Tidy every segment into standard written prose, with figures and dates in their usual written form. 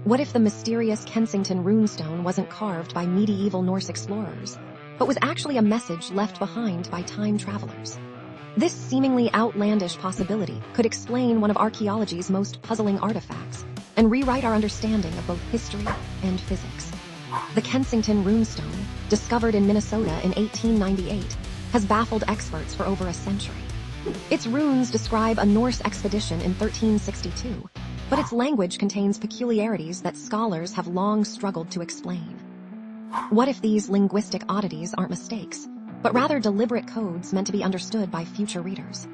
What if the mysterious Kensington Runestone wasn't carved by medieval Norse explorers, but was actually a message left behind by time travelers? This seemingly outlandish possibility could explain one of archaeology's most puzzling artifacts and rewrite our understanding of both history and physics. The Kensington Runestone, discovered in Minnesota in 1898, has baffled experts for over a century. Its runes describe a Norse expedition in 1362, but its language contains peculiarities that scholars have long struggled to explain. What if these linguistic oddities aren't mistakes, but rather deliberate codes meant to be understood by future readers?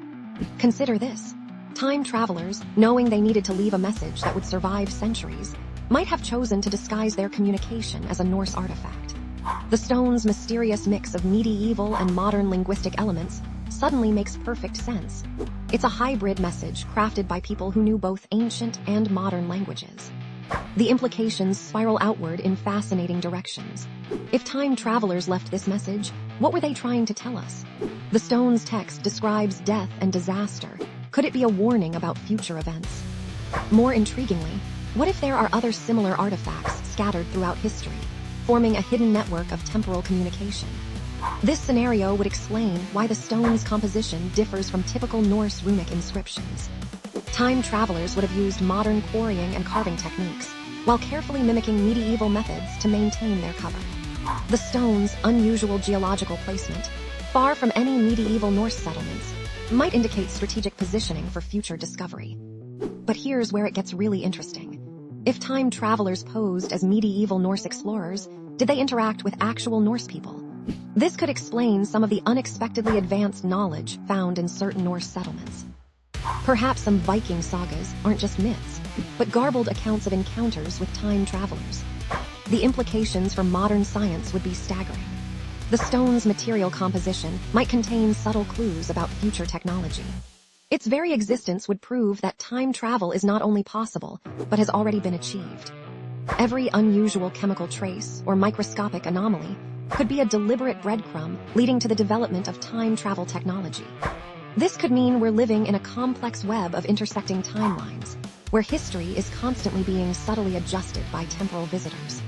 Consider this. Time travelers, knowing they needed to leave a message that would survive centuries, might have chosen to disguise their communication as a Norse artifact. The stone's mysterious mix of medieval and modern linguistic elements suddenly makes perfect sense. It's a hybrid message crafted by people who knew both ancient and modern languages. The implications spiral outward in fascinating directions. If time travelers left this message, what were they trying to tell us? The stone's text describes death and disaster. Could it be a warning about future events? More intriguingly, what if there are other similar artifacts scattered throughout history, forming a hidden network of temporal communication? This scenario would explain why the stone's composition differs from typical Norse runic inscriptions. Time travelers would have used modern quarrying and carving techniques, while carefully mimicking medieval methods to maintain their cover. The stone's unusual geological placement, far from any medieval Norse settlements, might indicate strategic positioning for future discovery. But here's where it gets really interesting. If time travelers posed as medieval Norse explorers, did they interact with actual Norse people? This could explain some of the unexpectedly advanced knowledge found in certain Norse settlements. Perhaps some Viking sagas aren't just myths, but garbled accounts of encounters with time travelers. The implications for modern science would be staggering. The stone's material composition might contain subtle clues about future technology. Its very existence would prove that time travel is not only possible, but has already been achieved. Every unusual chemical trace or microscopic anomaly could be a deliberate breadcrumb leading to the development of time travel technology. This could mean we're living in a complex web of intersecting timelines, where history is constantly being subtly adjusted by temporal visitors.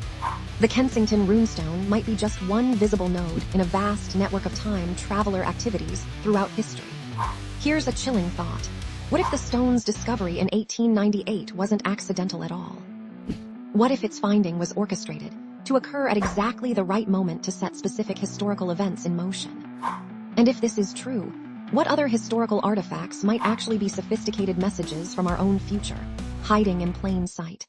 The Kensington Runestone might be just one visible node in a vast network of time traveler activities throughout history. Here's a chilling thought. What if the stone's discovery in 1898 wasn't accidental at all? What if its finding was orchestrated to occur at exactly the right moment to set specific historical events in motion? And if this is true, what other historical artifacts might actually be sophisticated messages from our own future, hiding in plain sight?